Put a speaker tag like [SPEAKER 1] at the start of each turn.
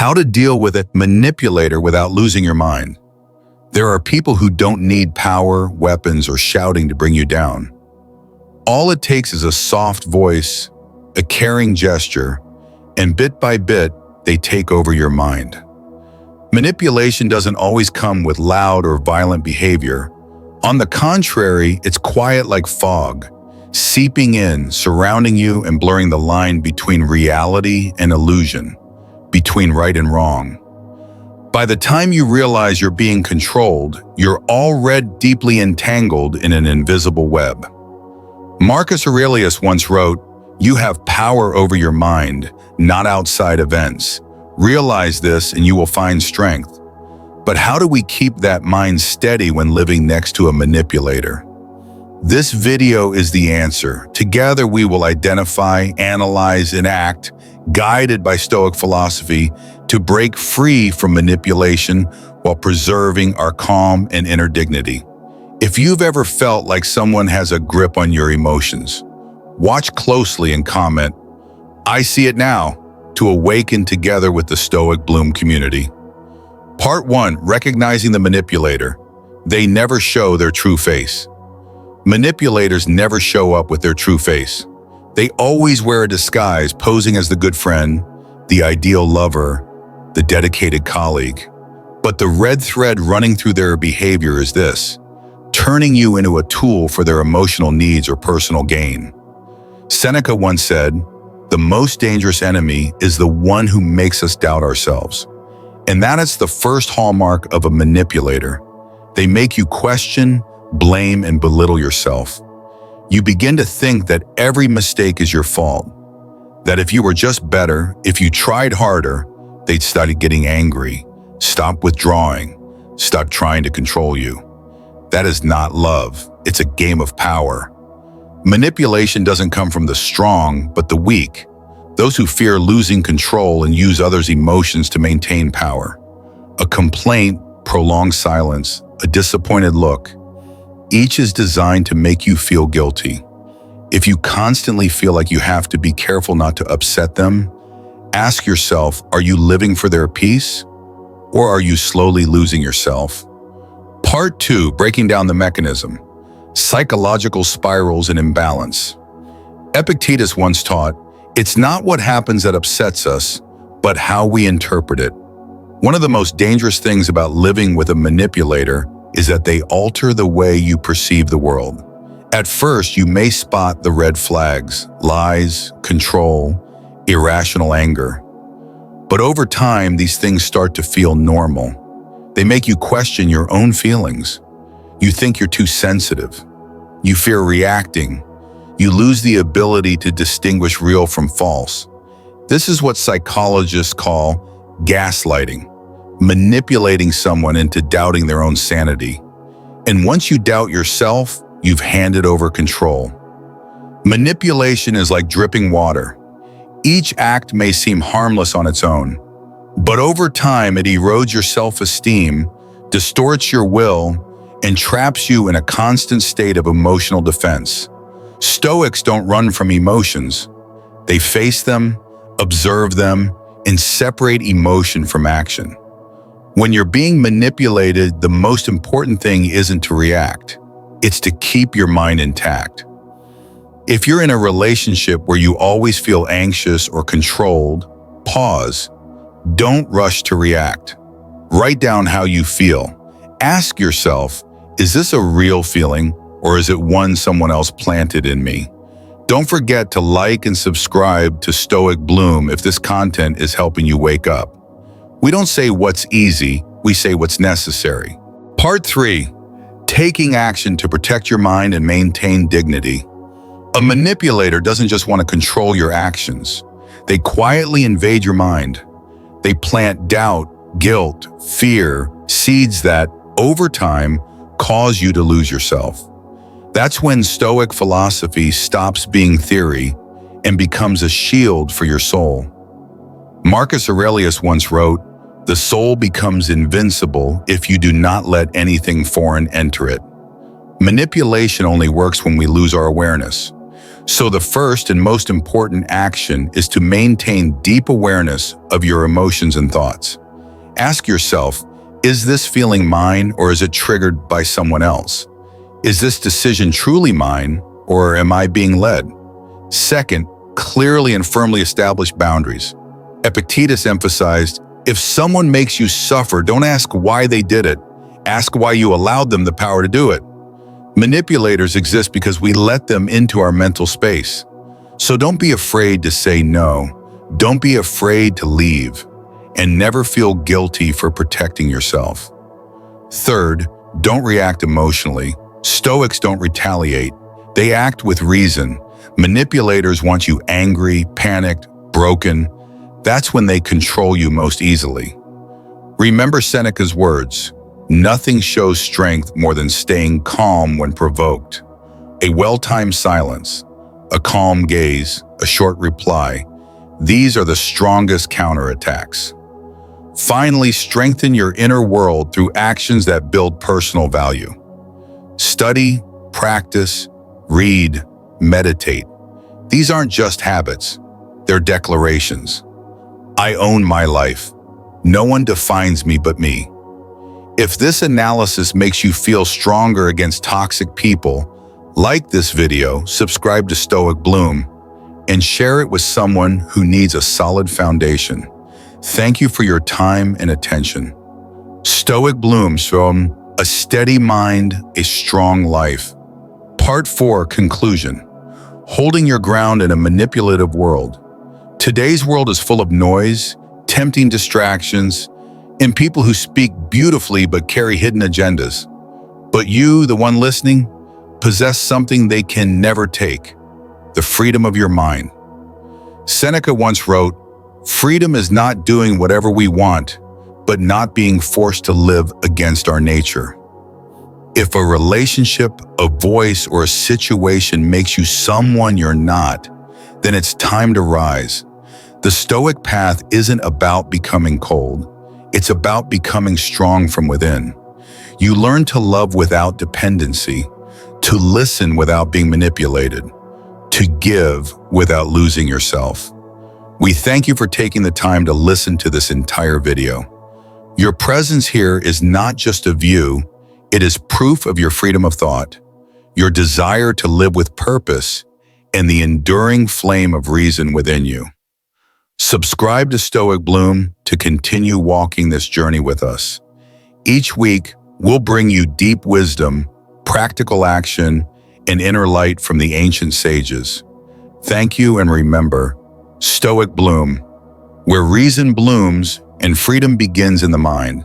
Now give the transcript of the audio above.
[SPEAKER 1] How to deal with a manipulator without losing your mind. There are people who don't need power, weapons, or shouting to bring you down. All it takes is a soft voice, a caring gesture, and bit by bit, they take over your mind. Manipulation doesn't always come with loud or violent behavior. On the contrary, it's quiet like fog, seeping in, surrounding you, and blurring the line between reality and illusion, between right and wrong. By the time you realize you're being controlled, you're already deeply entangled in an invisible web. Marcus Aurelius once wrote, "You have power over your mind, not outside events. Realize this and you will find strength." But how do we keep that mind steady when living next to a manipulator? This video is the answer. Together we will identify, analyze, and act, guided by Stoic philosophy, to break free from manipulation while preserving our calm and inner dignity. If you've ever felt like someone has a grip on your emotions, watch closely and comment, "I see it now," to awaken together with the Stoic Bloom community. Part 1. Recognizing the manipulator. They never show their true face. Manipulators never show up with their true face. They always wear a disguise, posing as the good friend, the ideal lover, the dedicated colleague. But the red thread running through their behavior is this: turning you into a tool for their emotional needs or personal gain. Seneca once said, "The most dangerous enemy is the one who makes us doubt ourselves." And that is the first hallmark of a manipulator. They make you question, blame, and belittle yourself. You begin to think that every mistake is your fault, that if you were just better, if you tried harder, they'd start getting angry, stop withdrawing, stop trying to control you. That is not love. It's a game of power. Manipulation doesn't come from the strong, but the weak, those who fear losing control and use others' emotions to maintain power. A complaint, prolonged silence, a disappointed look, each is designed to make you feel guilty. If you constantly feel like you have to be careful not to upset them, ask yourself, are you living for their peace, or are you slowly losing yourself? Part 2. Breaking down the mechanism. Psychological spirals and imbalance. Epictetus once taught, "It's not what happens that upsets us, but how we interpret it." One of the most dangerous things about living with a manipulator is that they alter the way you perceive the world. At first, you may spot the red flags, lies, control, irrational anger. But over time, these things start to feel normal. They make you question your own feelings. You think you're too sensitive. You fear reacting. You lose the ability to distinguish real from false. This is what psychologists call gaslighting, manipulating someone into doubting their own sanity. And once you doubt yourself, you've handed over control. Manipulation is like dripping water. Each act may seem harmless on its own, but over time it erodes your self-esteem, distorts your will, and traps you in a constant state of emotional defense. Stoics don't run from emotions. They face them, observe them, and separate emotion from action. When you're being manipulated, the most important thing isn't to react. It's to keep your mind intact. If you're in a relationship where you always feel anxious or controlled, pause. Don't rush to react. Write down how you feel. Ask yourself, is this a real feeling, or is it one someone else planted in me? Don't forget to like and subscribe to Stoic Bloom if this content is helping you wake up. We don't say what's easy, we say what's necessary. Part 3. Taking action to protect your mind and maintain dignity. A manipulator doesn't just want to control your actions. They quietly invade your mind. They plant doubt, guilt, fear, seeds that, over time, cause you to lose yourself. That's when Stoic philosophy stops being theory and becomes a shield for your soul. Marcus Aurelius once wrote, "The soul becomes invincible if you do not let anything foreign enter it." Manipulation only works when we lose our awareness. So the first and most important action is to maintain deep awareness of your emotions and thoughts. Ask yourself, is this feeling mine or is it triggered by someone else? Is this decision truly mine or am I being led? Second, clearly and firmly establish boundaries. Epictetus emphasized, if someone makes you suffer, don't ask why they did it. Ask why you allowed them the power to do it. Manipulators exist because we let them into our mental space. So don't be afraid to say no. Don't be afraid to leave. And never feel guilty for protecting yourself. Third, don't react emotionally. Stoics don't retaliate. They act with reason. Manipulators want you angry, panicked, broken. That's when they control you most easily. Remember Seneca's words, nothing shows strength more than staying calm when provoked. A well-timed silence, a calm gaze, a short reply, these are the strongest counterattacks. Finally, strengthen your inner world through actions that build personal value. Study, practice, read, meditate. These aren't just habits, they're declarations. I own my life. No one defines me but me. If this analysis makes you feel stronger against toxic people, like this video, subscribe to Stoic Bloom, and share it with someone who needs a solid foundation. Thank you for your time and attention. Stoic blooms from a steady mind, a strong life. Part 4, conclusion. Holding your ground in a manipulative world. Today's world is full of noise, tempting distractions, and people who speak beautifully but carry hidden agendas. But you, the one listening, possess something they can never take, the freedom of your mind. Seneca once wrote, freedom is not doing whatever we want, but not being forced to live against our nature. If a relationship, a voice, or a situation makes you someone you're not, then it's time to rise. The Stoic path isn't about becoming cold. It's about becoming strong from within. You learn to love without dependency, to listen without being manipulated, to give without losing yourself. We thank you for taking the time to listen to this entire video. Your presence here is not just a view, it is proof of your freedom of thought, your desire to live with purpose, and the enduring flame of reason within you. Subscribe to Stoic Bloom to continue walking this journey with us. Each week, we'll bring you deep wisdom, practical action, and inner light from the ancient sages. Thank you, and remember, Stoic Bloom, where reason blooms and freedom begins in the mind.